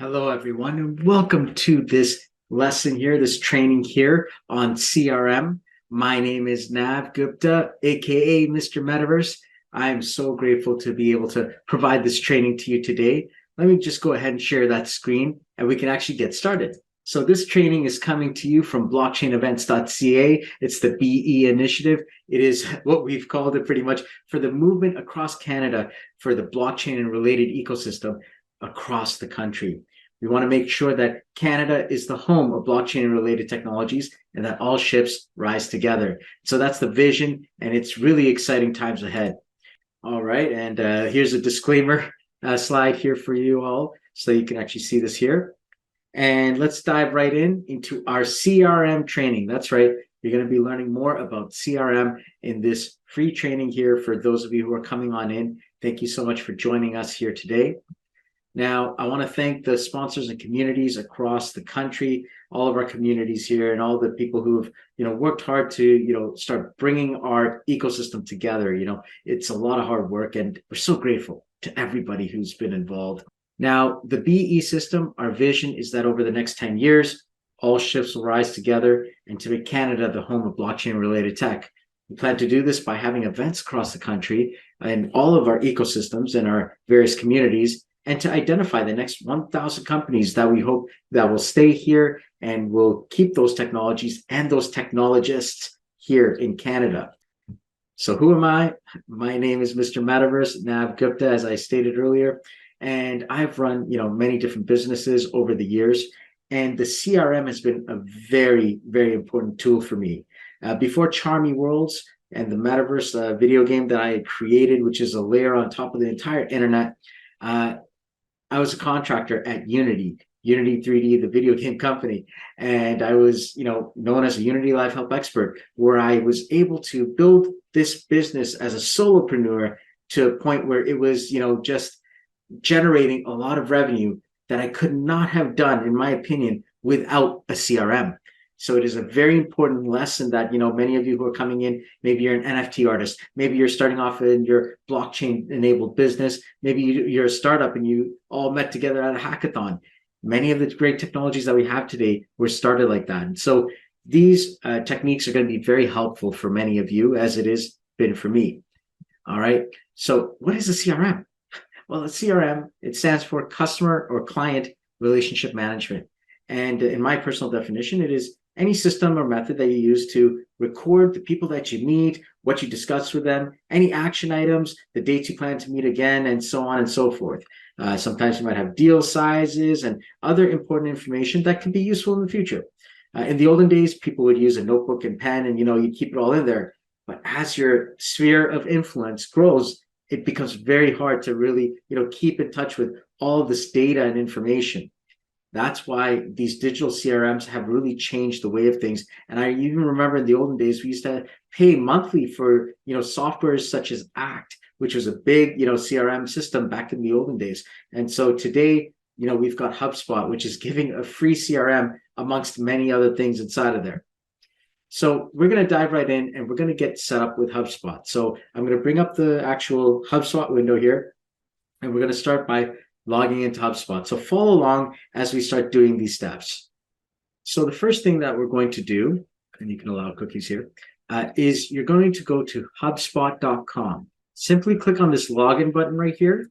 Hello, everyone, and welcome to this lesson here, this training here on CRM. My name is Nav Gupta, aka Mr. Metaverse. I am so grateful to be able to provide this training to you today. Let me just go ahead and share that screen and we can actually get started. So this training is coming to you from blockchainevents.ca. It's the BE initiative. It is what we've called it pretty much for the movement across Canada for the blockchain and related ecosystem across the country. We want to make sure that Canada is the home of blockchain and related technologies and that all ships rise together. So that's the vision, and it's really exciting times ahead. All right, and here's a disclaimer slide here for you all so you can actually see this here. And let's dive right into our CRM training. That's right. You're going to be learning more about CRM in this free training here for those of you who are coming on in. Thank you so much for joining us here today. Now, I want to thank the sponsors and communities across the country, all of our communities here, and all the people who have, worked hard to, start bringing our ecosystem together. It's a lot of hard work, and we're so grateful to everybody who's been involved. Now, the BE system, our vision is that over the next 10 years, all ships will rise together and to make Canada the home of blockchain-related tech. We plan to do this by having events across the country and all of our ecosystems and our various communities, and to identify the next 1,000 companies that we hope that will stay here and will keep those technologies and those technologists here in Canada. So who am I? My name is Mr. Metaverse, Nav Gupta, as I stated earlier, and I've run many different businesses over the years, and the CRM has been a very, very important tool for me. Before Charmy Worlds and the Metaverse video game that I had created, which is a layer on top of the entire internet, I was a contractor at Unity 3D, the video game company. And I was, known as a Unity Live Help expert, where I was able to build this business as a solopreneur to a point where it was, just generating a lot of revenue that I could not have done, in my opinion, without a CRM. So it is a very important lesson that, many of you who are coming in, maybe you're an NFT artist, maybe you're starting off in your blockchain enabled business, maybe you're a startup and you all met together at a hackathon. Many of the great technologies that we have today were started like that. And so these techniques are going to be very helpful for many of you, as it has been for me. All right. So what is a CRM? Well, a CRM, it stands for customer or client relationship management. And in my personal definition, it is any system or method that you use to record the people that you meet, what you discuss with them, any action items, the dates you plan to meet again, and so on and so forth. Sometimes you might have deal sizes and other important information that can be useful in the future. In the olden days, people would use a notebook and pen and, you'd keep it all in there. But as your sphere of influence grows, it becomes very hard to really, keep in touch with all of this data and information. That's why these digital CRMs have really changed the way of things. And I even remember in the olden days, we used to pay monthly for, softwares such as Act, which was a big, CRM system back in the olden days. And so today, we've got HubSpot, which is giving a free CRM amongst many other things inside of there. So we're going to dive right in and we're going to get set up with HubSpot. So I'm going to bring up the actual HubSpot window here, and we're going to start by logging into HubSpot. So follow along as we start doing these steps. So the first thing that we're going to do, and you can allow cookies here, is you're going to go to HubSpot.com. Simply click on this login button right here.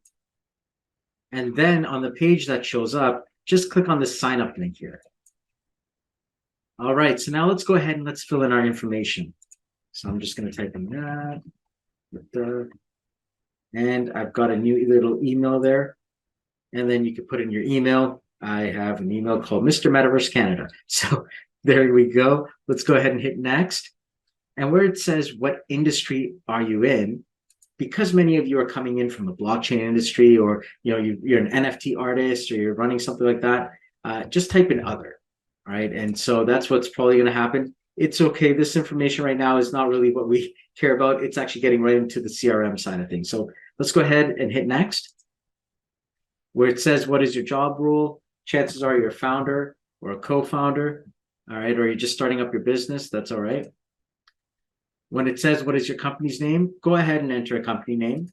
And then on the page that shows up, just click on the sign up link here. All right, so now let's go ahead and let's fill in our information. So I'm just going to type in that. And I've got a new little email there. And then you can put in your email. I have an email called Mr. Metaverse Canada. So there we go. Let's go ahead and hit next. And where it says, what industry are you in? Because many of you are coming in from the blockchain industry, or you're an NFT artist, or you're running something like that, just type in other. All right. And so that's what's probably going to happen. It's okay. This information right now is not really what we care about. It's actually getting right into the CRM side of things. So let's go ahead and hit next. Where it says, what is your job role? Chances are you're a founder or a co-founder, all right, or you're just starting up your business, that's all right. When it says, what is your company's name? Go ahead and enter a company name.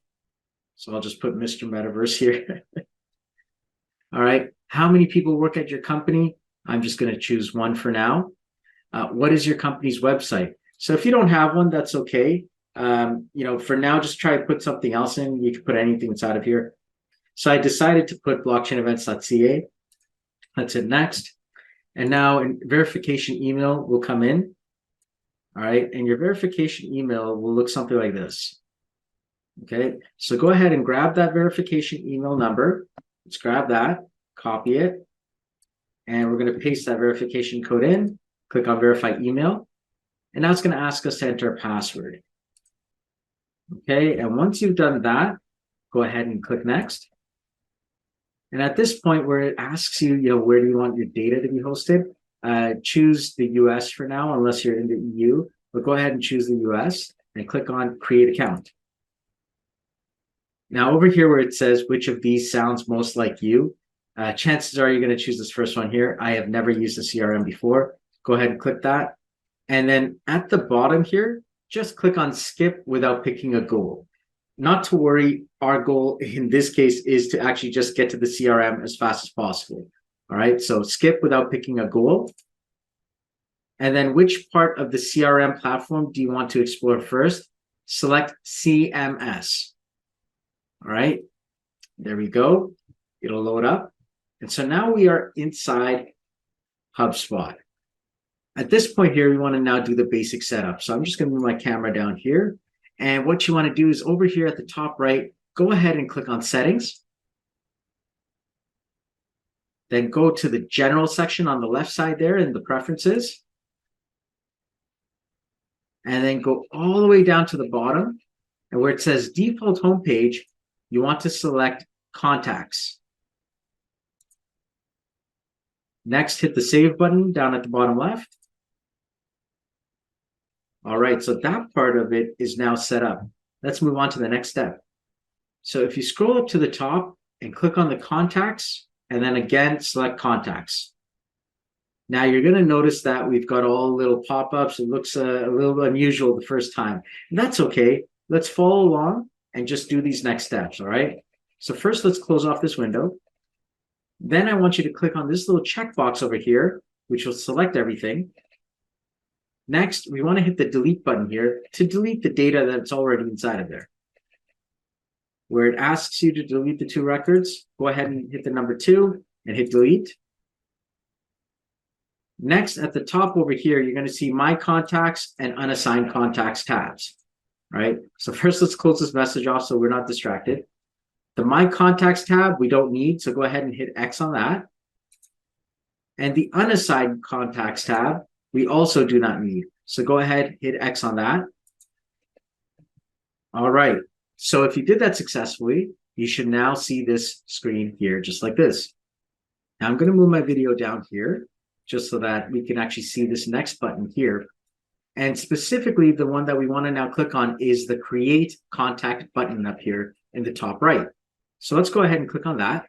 So I'll just put Mr. Metaverse here. All right. How many people work at your company? I'm just going to choose one for now. What is your company's website? So if you don't have one, that's okay. For now, just try to put something else in. You can put anything inside of here. So I decided to put blockchainevents.ca. Let's hit next. And now a verification email will come in. All right. And your verification email will look something like this. Okay. So go ahead and grab that verification email number. Let's grab that, copy it, and we're going to paste that verification code in. Click on verify email. And now it's going to ask us to enter a password. Okay. And once you've done that, go ahead and click next. And at this point where it asks you, where do you want your data to be hosted? Choose the US for now, unless you're in the EU, but go ahead and choose the US and click on create account. Now over here where it says which of these sounds most like you, chances are you're going to choose this first one here. I have never used a CRM before. Go ahead and click that. And then at the bottom here, just click on skip without picking a goal. Not to worry, our goal in this case is to actually just get to the CRM as fast as possible. All right, so skip without picking a goal. And then which part of the CRM platform do you want to explore first? Select CMS. All right, there we go. It'll load up. And so now we are inside HubSpot. At this point here, we want to now do the basic setup. So I'm just going to move my camera down here. And what you want to do is over here at the top right, go ahead and click on settings. Then go to the general section on the left side there in the preferences. And then go all the way down to the bottom. And where it says default homepage, you want to select contacts. Next, hit the save button down at the bottom left. All right, so that part of it is now set up. Let's move on to the next step. So if you scroll up to the top and click on the contacts, and then again, select contacts. Now you're going to notice that we've got all little pop-ups. It looks a little unusual the first time. And that's okay. Let's follow along and just do these next steps, all right? So first, let's close off this window. Then I want you to click on this little checkbox over here, which will select everything. Next, we want to hit the delete button here to delete the data that's already inside of there. Where it asks you to delete the two records, go ahead and hit the number 2 and hit delete. Next, at the top over here, you're going to see My Contacts and Unassigned Contacts tabs, right? So first, let's close this message off so we're not distracted. The My Contacts tab, we don't need, so go ahead and hit X on that. And the Unassigned Contacts tab, we also do not need. So go ahead, hit X on that. All right. So if you did that successfully, you should now see this screen here, just like this. Now I'm going to move my video down here, just so that we can actually see this next button here. And specifically, the one that we want to now click on is the Create Contact button up here in the top right. So let's go ahead and click on that.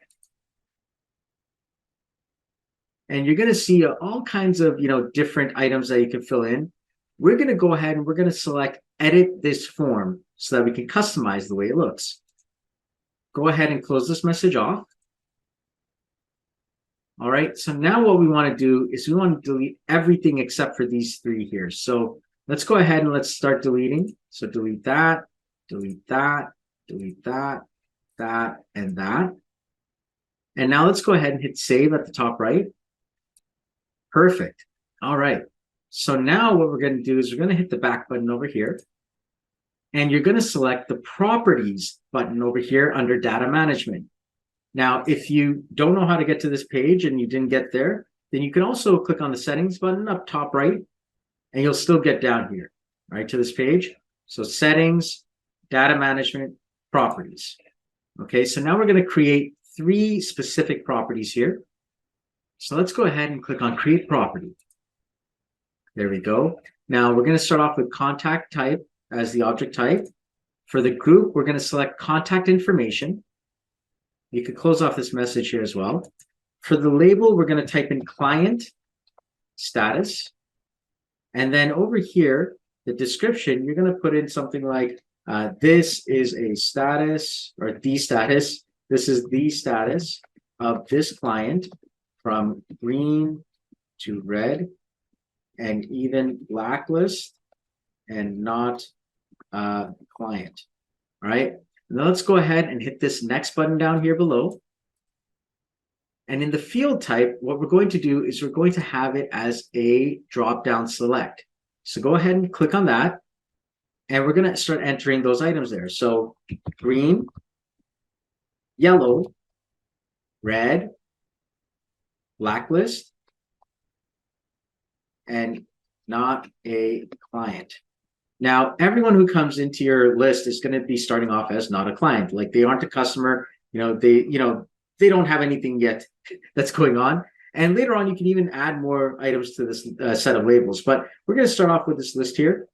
And you're going to see all kinds of different items that you can fill in. We're going to go ahead and we're going to select Edit this form so that we can customize the way it looks. Go ahead and close this message off. All right, so now what we want to do is we want to delete everything except for these 3 here. So let's go ahead and let's start deleting. So delete that, delete that, delete that, that, and that. And now let's go ahead and hit save at the top right. Perfect. All right. So now what we're going to do is we're going to hit the back button over here. And you're going to select the properties button over here under data management. Now, if you don't know how to get to this page and you didn't get there, then you can also click on the settings button up top right, and you'll still get down here, right, to this page. So settings, data management, properties. Okay, so now we're going to create 3 specific properties here. So let's go ahead and click on create property. There we go. Now we're going to start off with contact type as the object type. For the group, we're going to select contact information. You could close off this message here as well. For the label, we're going to type in client status. And then over here, the description, you're going to put in something like, this is a status, or the status. This is the status of this client from green to red and even blacklist and not client. All right. Now let's go ahead and hit this next button down here below. And in the field type, what we're going to do is we're going to have it as a drop-down select. So go ahead and click on that. And we're going to start entering those items there. So green, yellow, red, blacklist, and not a client. Now, everyone who comes into your list is going to be starting off as not a client. Like they aren't a customer, they don't have anything yet that's going on. And later on, you can even add more items to this set of labels. But we're going to start off with this list here.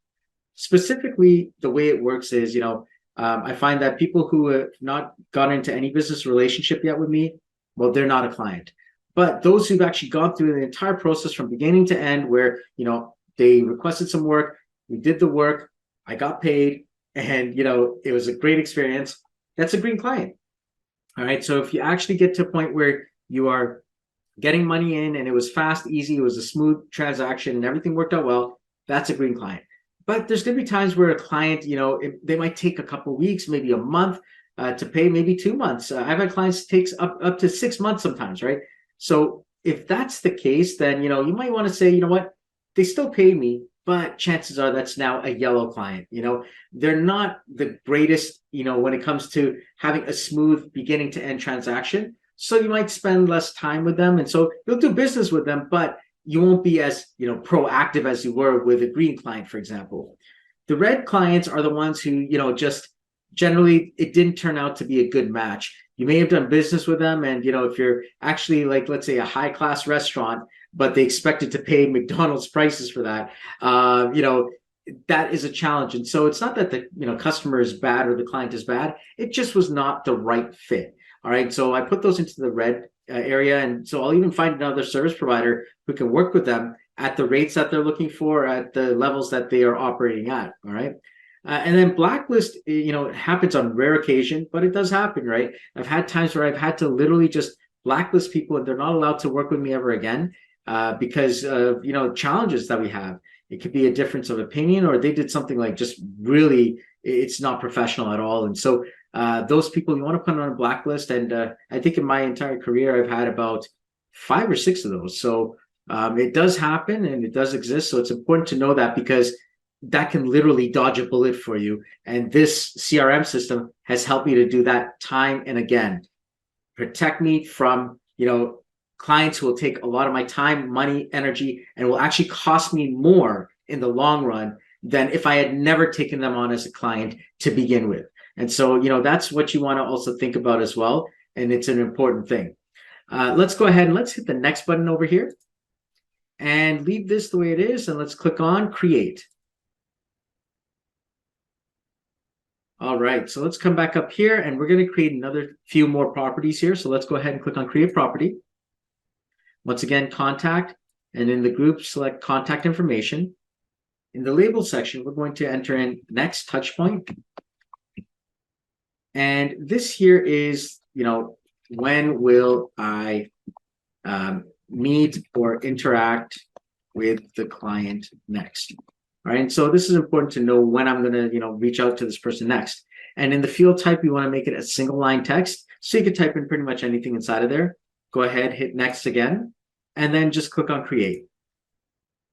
Specifically, the way it works is, I find that people who have not gotten into any business relationship yet with me, well, they're not a client. But those who've actually gone through the entire process from beginning to end, where, they requested some work, we did the work, I got paid, and, it was a great experience, that's a green client. All right. So if you actually get to a point where you are getting money in and it was fast, easy, it was a smooth transaction and everything worked out well, that's a green client. But there's going to be times where a client, they might take a couple of weeks, maybe a month to pay, maybe 2 months. I've had clients takes up to 6 months sometimes, right? So if that's the case, then, you might want to say, you know what, they still pay me, but chances are that's now a yellow client. They're not the greatest, when it comes to having a smooth beginning to end transaction. So you might spend less time with them. And so you'll do business with them, but you won't be as, proactive as you were with a green client, for example. The red clients are the ones who, just generally it didn't turn out to be a good match. You may have done business with them. And, if you're actually like, let's say a high class restaurant, but they expected to pay McDonald's prices for that, that is a challenge. And so it's not that the, customer is bad or the client is bad. It just was not the right fit. All right. So I put those into the red area. And so I'll even find another service provider who can work with them at the rates that they're looking for, at the levels that they are operating at. All right. And then blacklist, it happens on rare occasion, but it does happen, right? I've had times where I've had to literally just blacklist people and they're not allowed to work with me ever again because of, challenges that we have. It could be a difference of opinion, or they did something like just really, it's not professional at all. And so those people, you want to put on a blacklist. And I think in my entire career, I've had about 5 or 6 of those. So it does happen and it does exist. So it's important to know that, because that can literally dodge a bullet for you. And this CRM system has helped me to do that time and again. Protect me from, clients who will take a lot of my time, money, energy, and will actually cost me more in the long run than if I had never taken them on as a client to begin with. And so, that's what you want to also think about as well. And it's an important thing. Let's go ahead and let's hit the next button over here and leave this the way it is. And let's click on create. All right, so let's come back up here and we're going to create another few more properties here. So let's go ahead and click on create property. Once again, contact, and in the group, select contact information. In the label section, we're going to enter in next touch point. And this here is, when will I meet or interact with the client next? All right, and so this is important to know when I'm going to, reach out to this person next. And in the field type, you want to make it a single line text. So you can type in pretty much anything inside of there. Go ahead, hit next again, and then just click on create.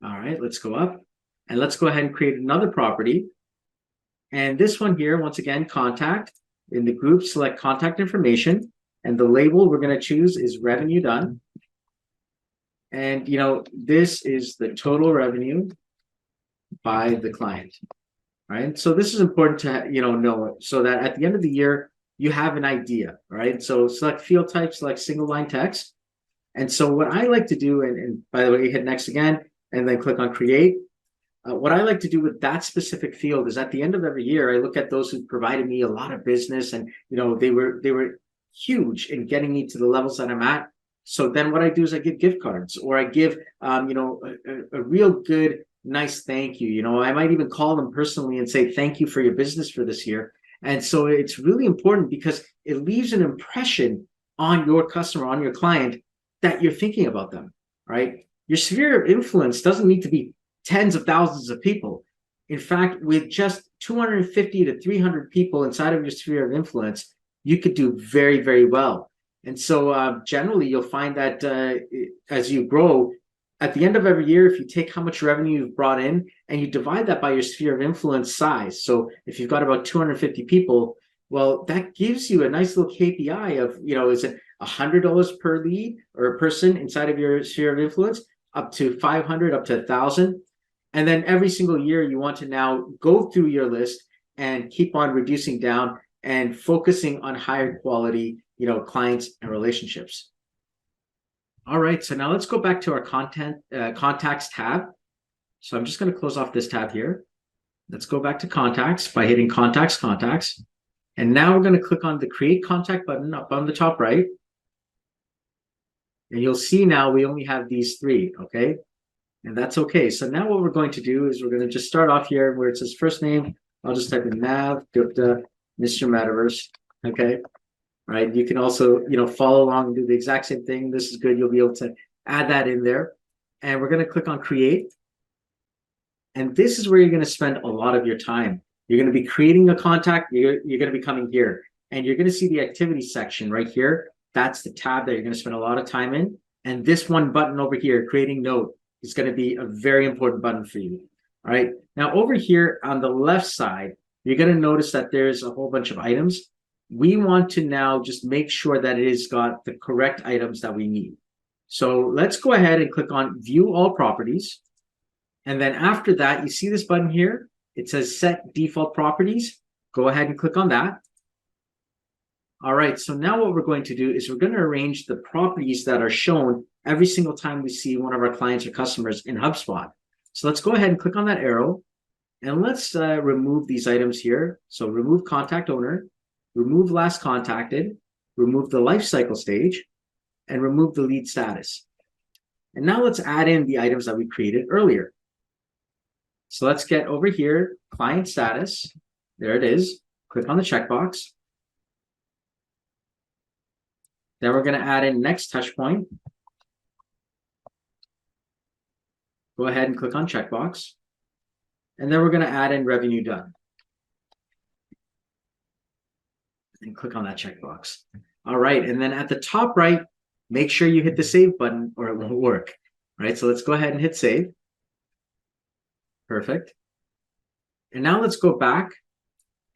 All right, let's go up and let's go ahead and create another property. And this one here, once again, contact. In the group, select contact information. And the label we're going to choose is revenue done. And, this is the total revenue by the client. Right. So this is important to, know, so that at the end of the year, you have an idea. Right. So select field type, select single line text. And so what I like to do, and by the way, hit next again, and then click on create. What I like to do with that specific field is at the end of every year, I look at those who provided me a lot of business, and they were huge in getting me to the levels that I'm at. So then what I do is I give gift cards, or I give a real good, nice thank you. I might even call them personally and say thank you for your business for this year. And so it's really important because it leaves an impression on your customer, on your client, that you're thinking about them, right? Your sphere of influence doesn't need to be tens of thousands of people. In fact, with just 250 to 300 people inside of your sphere of influence, you could do very, very well. And so generally, you'll find that as you grow, at the end of every year, if you take how much revenue you've brought in and you divide that by your sphere of influence size, so if you've got about 250 people, well, that gives you a nice little KPI of, is it $100 per lead or a person inside of your sphere of influence, up to 500, up to 1,000. And then every single year, you want to now go through your list and keep on reducing down and focusing on higher quality, clients and relationships. All right, so now let's go back to our contacts tab. So I'm just going to close off this tab here. Let's go back to contacts by hitting contacts. And now we're going to click on the create contact button up on the top right. And you'll see now we only have these three, okay? And that's okay. So now what we're going to do is we're going to just start off here where it says first name. I'll just type in Nav Gupta, Mr. Metaverse, okay? Right. You can also, follow along and do the exact same thing. This is good. You'll be able to add that in there. And we're going to click on create. And this is where you're going to spend a lot of your time. You're going to be creating a contact. You're going to be coming here and you're going to see the activity section right here. That's the tab that you're going to spend a lot of time in. And this one button over here, creating note, is going to be a very important button for you. All right. Now over here on the left side, you're going to notice that there's a whole bunch of items. We want to now just make sure that it has got the correct items that we need. So let's go ahead and click on view all properties. And then after that, you see this button here. It says set default properties. Go ahead and click on that. All right, so now what we're going to do is we're going to arrange the properties that are shown every single time we see one of our clients or customers in HubSpot. So let's go ahead and click on that arrow. And let's remove these items here. So remove contact owner, remove last contacted, remove the lifecycle stage, and remove the lead status. And now let's add in the items that we created earlier. So let's get over here, client status. There it is. Click on the checkbox. Then we're going to add in next touch point. Go ahead and click on checkbox. And then we're going to add in revenue done. And click on that checkbox. All right. And then at the top right, make sure you hit the save button or it won't work. All right. So let's go ahead and hit save. Perfect. And now let's go back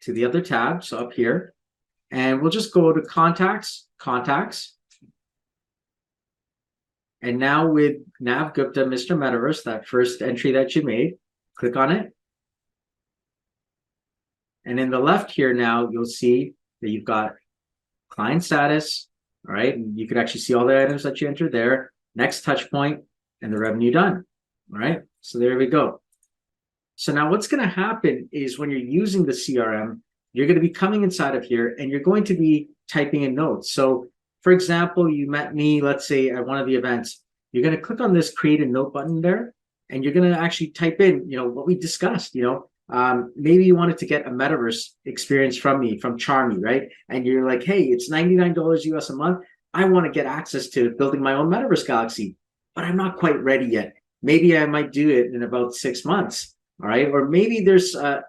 to the other tab. So up here, and we'll just go to contacts. And now with Nav Gupta, Mr. Metaverse, that first entry that you made, click on it. And in the left here now, you'll see that you've got client status. All right. And you can actually see all the items that you entered there, next touch point, and the revenue done. All right. So there we go. So now what's going to happen is when you're using the CRM, you're going to be coming inside of here and you're going to be typing in notes. So for example, you met me, let's say at one of the events, you're going to click on this create a note button there, and you're going to actually type in, what we discussed, maybe you wanted to get a metaverse experience from me, from Charmy, right? And you're like, hey, it's $99 US a month. I want to get access to building my own metaverse galaxy, but I'm not quite ready yet. Maybe I might do it in about 6 months. All right. Or maybe there's a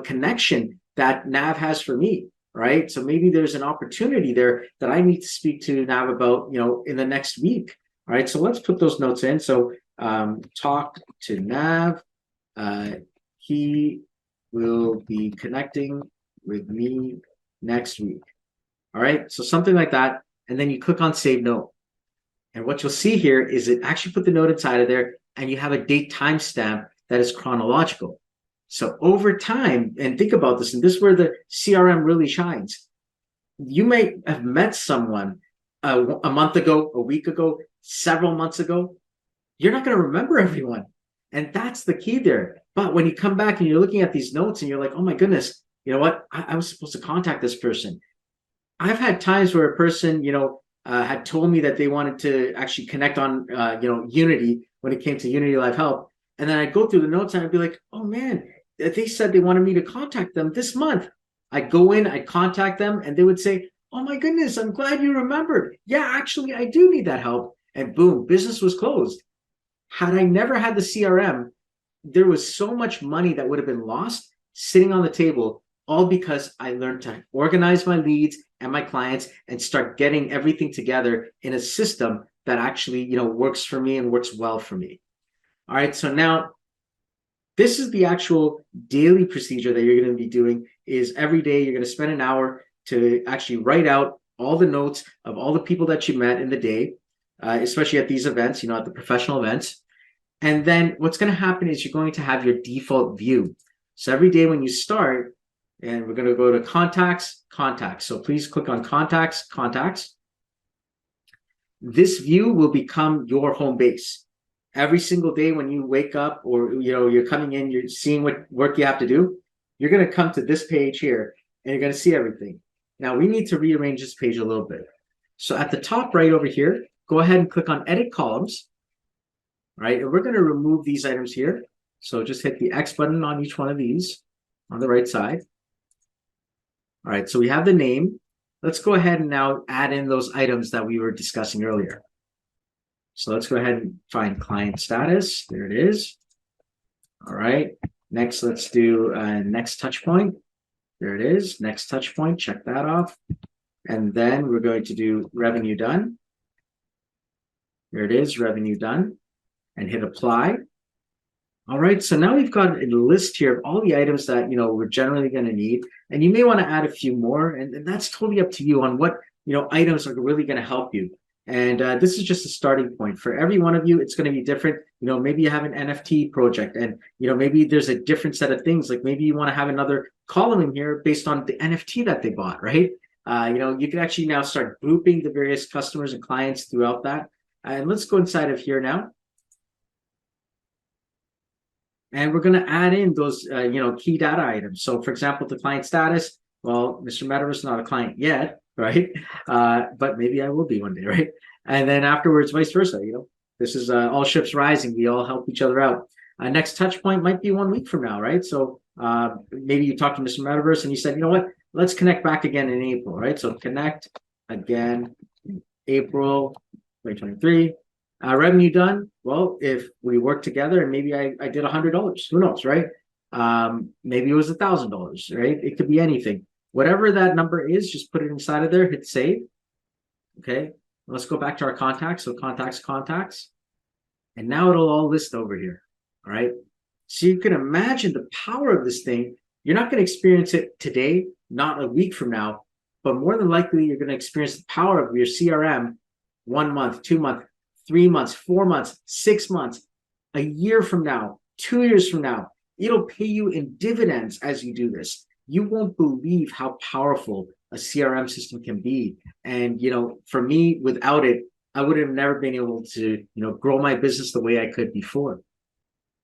connection that Nav has for me. Right. So maybe there's an opportunity there that I need to speak to Nav about, in the next week. All right. So let's put those notes in. So talk to Nav. He will be connecting with me next week. All right. So something like that. And then you click on save note. And what you'll see here is it actually put the note inside of there and you have a date timestamp that is chronological. So over time, and think about this, and this is where the CRM really shines. You may have met someone a month ago, a week ago, several months ago. You're not going to remember everyone. And that's the key there. But when you come back and you're looking at these notes and you're like, oh my goodness, you know what? I was supposed to contact this person. I've had times where a person, had told me that they wanted to actually connect on, Unity when it came to Unity Live Help. And then I'd go through the notes and I'd be like, oh man, they said they wanted me to contact them this month. I'd go in, I'd contact them, and they would say, Oh my goodness, I'm glad you remembered. Yeah, actually, I do need that help. And boom, business was closed. Had I never had the CRM, there was so much money that would have been lost sitting on the table, all because I learned to organize my leads and my clients and start getting everything together in a system that actually, works for me and works well for me. All right. So now this is the actual daily procedure that you're going to be doing is every day you're going to spend an hour to actually write out all the notes of all the people that you met in the day, especially at these events, at the professional events. And then what's going to happen is you're going to have your default view. So every day when you start, and we're going to go to contacts, contacts. So please click on contacts, contacts. This view will become your home base. Every single day when you wake up or you're coming in, you're seeing what work you have to do, you're going to come to this page here and you're going to see everything. Now we need to rearrange this page a little bit. So at the top right over here, go ahead and click on edit columns. Right, and we're going to remove these items here. So just hit the X button on each one of these on the right side. All right, so we have the name. Let's go ahead and now add in those items that we were discussing earlier. So let's go ahead and find client status. There it is. All right, next let's do next touch point. There it is, next touch point, check that off. And then we're going to do revenue done. There it is, revenue done. And hit apply. All right, so now we've got a list here of all the items that we're generally going to need, and you may want to add a few more, and that's totally up to you on what items are really going to help you. And this is just a starting point for every one of you. It's going to be different. Maybe you have an NFT project, and maybe there's a different set of things. Like maybe you want to have another column in here based on the NFT that they bought, right? You can actually now start grouping the various customers and clients throughout that. And let's go inside of here now. And we're going to add in those, key data items. So, for example, the client status. Well, Mr. Metaverse is not a client yet, right? But maybe I will be one day, right? And then afterwards, vice versa. This is all ships rising. We all help each other out. Next touch point might be 1 week from now, right? So maybe you talked to Mr. Metaverse and you said, you know what? Let's connect back again in April, right? So connect again in April 2023. Revenue done. Well, if we work together and maybe I did $100, who knows, right? Maybe it was $1,000, right? It could be anything. Whatever that number is, just put it inside of there, hit save. Okay, let's go back to our contacts. So contacts, contacts. And now it'll all list over here. All right. So you can imagine the power of this thing. You're not going to experience it today, not a week from now, but more than likely you're going to experience the power of your CRM 1 month, 2 months, 3 months, 4 months, 6 months, a year from now, 2 years from now. It'll pay you in dividends as you do this. You won't believe how powerful a CRM system can be. And, for me, without it, I would have never been able to, grow my business the way I could before.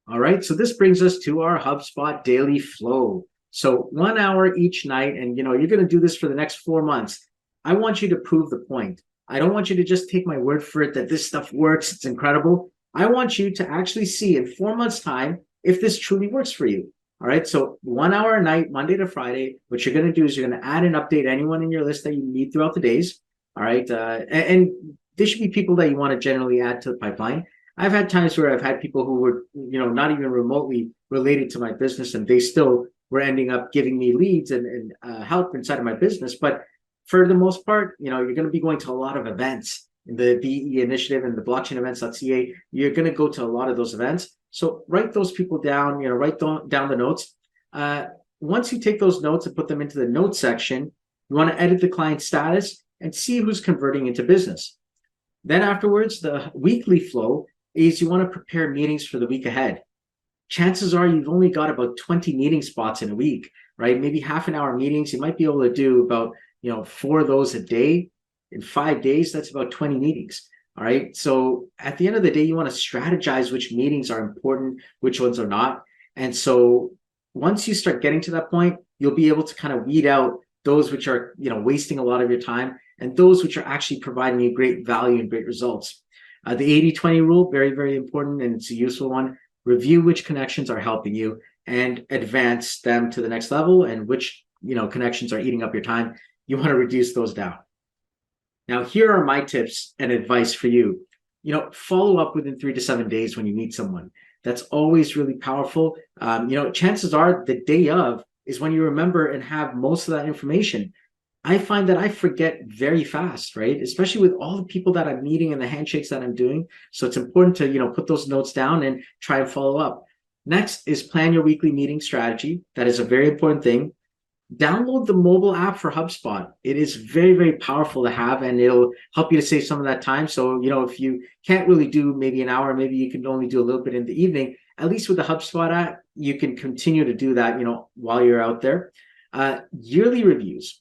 All right. So this brings us to our HubSpot daily flow. So 1 hour each night. And, you're going to do this for the next 4 months. I want you to prove the point. I don't want you to just take my word for it that this stuff works. It's incredible. I want you to actually see in 4 months' time if this truly works for you. All right. So 1 hour a night, Monday to Friday. What you're going to do is you're going to add and update anyone in your list that you need throughout the days. All right. And there should be people that you want to generally add to the pipeline. I've had times where I've had people who were, not even remotely related to my business, and they still were ending up giving me leads and help inside of my business. But for the most part, you're going to be going to a lot of events in the BE initiative and the blockchainevents.ca. You're going to go to a lot of those events. So write those people down, write down the notes. Once you take those notes and put them into the notes section, you want to edit the client status and see who's converting into business. Then afterwards, the weekly flow is you want to prepare meetings for the week ahead. Chances are you've only got about 20 meeting spots in a week, right? Maybe half an hour meetings. You might be able to do about 4 of those a day. In 5 days, that's about 20 meetings. All right. So at the end of the day, you want to strategize which meetings are important, which ones are not. And so once you start getting to that point, you'll be able to kind of weed out those which are, wasting a lot of your time and those which are actually providing you great value and great results. The 80-20 rule, very, very important, and it's a useful one. Review which connections are helping you and advance them to the next level and which, connections are eating up your time. you want to reduce those down. Now, here are my tips and advice for you. Follow up within 3 to 7 days when you meet someone. That's always really powerful. Chances are the day of is when you remember and have most of that information. I find that I forget very fast, right? Especially with all the people that I'm meeting and the handshakes that I'm doing. So it's important to, put those notes down and try and follow up. Next is plan your weekly meeting strategy. That is a very important thing. Download the mobile app for HubSpot. It is very, very powerful to have, and it'll help you to save some of that time. So, if you can't really do maybe an hour, maybe you can only do a little bit in the evening, at least with the HubSpot app, you can continue to do that, while you're out there. Yearly reviews.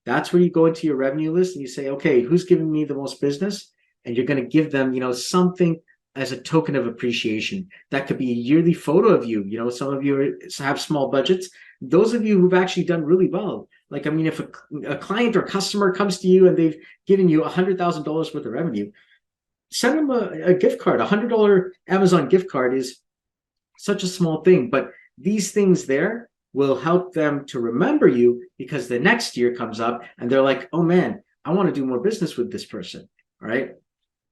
That's where you go into your revenue list and you say, okay, who's giving me the most business? And you're going to give them, something as a token of appreciation. That could be a yearly photo of you. Some of you have small budgets. Those of you who've actually done really well, if a client or customer comes to you and they've given you $100,000 worth of revenue, send them a gift card. $100 Amazon gift card is such a small thing, but these things there will help them to remember you, because the next year comes up and they're like, oh man, I want to do more business with this person. All right.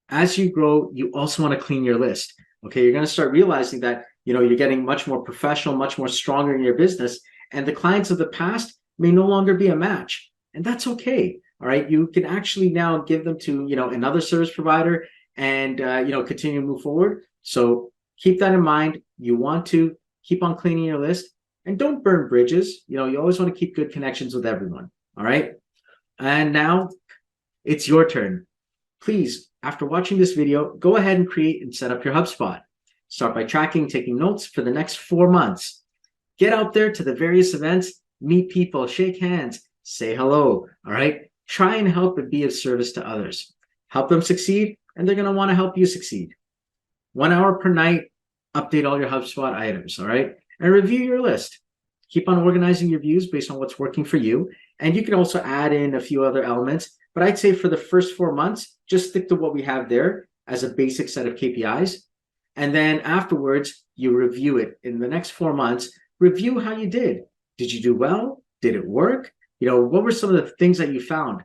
As you grow, you also want to clean your list. Okay. You're going to start realizing that, you're getting much more professional, much more stronger in your business, and the clients of the past may no longer be a match. And that's okay. All right. You can actually now give them to, another service provider and, continue to move forward. So keep that in mind. You want to keep on cleaning your list. And don't burn bridges. You always want to keep good connections with everyone. All right. And now it's your turn. Please, after watching this video, go ahead and create and set up your HubSpot. Start by tracking, taking notes for the next 4 months. Get out there to the various events, meet people, shake hands, say hello. All right. Try and help and be of service to others. Help them succeed, and they're going to want to help you succeed. 1 hour per night, update all your HubSpot items. All right. And review your list. Keep on organizing your views based on what's working for you. And you can also add in a few other elements. But I'd say for the first 4 months, just stick to what we have there as a basic set of KPIs. And then afterwards, you review it. In the next 4 months, review how you did. Did you do well? Did it work? What were some of the things that you found?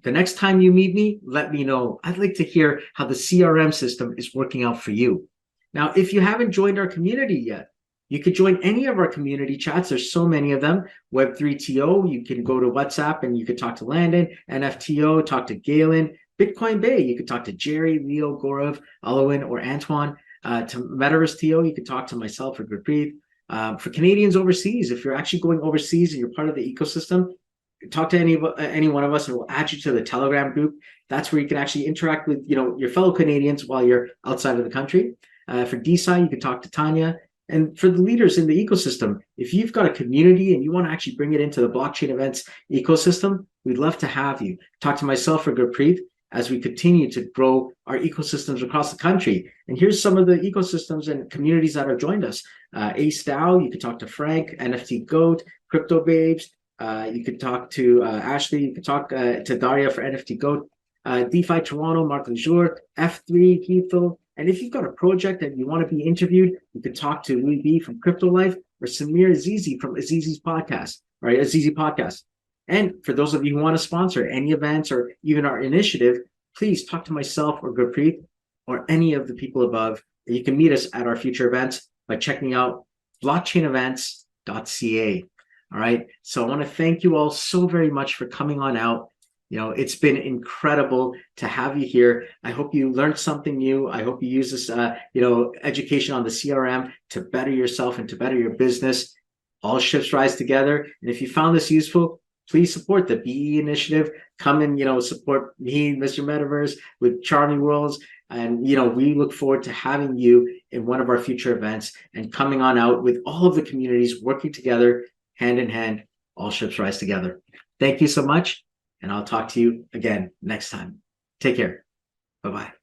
The next time you meet me, let me know. I'd like to hear how the CRM system is working out for you. Now, if you haven't joined our community yet, you could join any of our community chats. There's so many of them. Web3TO, you can go to WhatsApp and you could talk to Landon. NFTO, talk to Galen. Bitcoin Bay, you could talk to Jerry, Leo, Gaurav, Alwyn, or Antoine. To Metaverse TO, you could talk to myself or Gurpreet. For Canadians overseas, if you're actually going overseas and you're part of the ecosystem, talk to any one of us and we'll add you to the Telegram group. That's where you can actually interact with your fellow Canadians while you're outside of the country. For DeSci, you can talk to Tanya. And for the leaders in the ecosystem, if you've got a community and you want to actually bring it into the blockchain events ecosystem, we'd love to have you. Talk to myself or Gurpreet as we continue to grow our ecosystems across the country. And here's some of the ecosystems and communities that have joined us. Ace DAO, you could talk to Frank, NFT Goat, Crypto Babes. You could talk to Ashley. You could talk to Daria for NFT Goat. DeFi Toronto, Mark Lejour, F3, Heathel. And if you've got a project that you want to be interviewed, you could talk to Louis B from Crypto Life or Samir Azizi from Azizi's podcast, right? Azizi Podcast. And for those of you who want to sponsor any events or even our initiative, please talk to myself or Gurpreet or any of the people above. You can meet us at our future events by checking out blockchainevents.ca. All right. So I want to thank you all so very much for coming on out. It's been incredible to have you here. I hope you learned something new. I hope you use this, education on the CRM to better yourself and to better your business. All ships rise together. And if you found this useful, please support the BE initiative. Come and, support me, Mr. Metaverse, with Charming Worlds. And, we look forward to having you in one of our future events and coming on out with all of the communities working together, hand in hand. All ships rise together. Thank you so much. And I'll talk to you again next time. Take care. Bye-bye.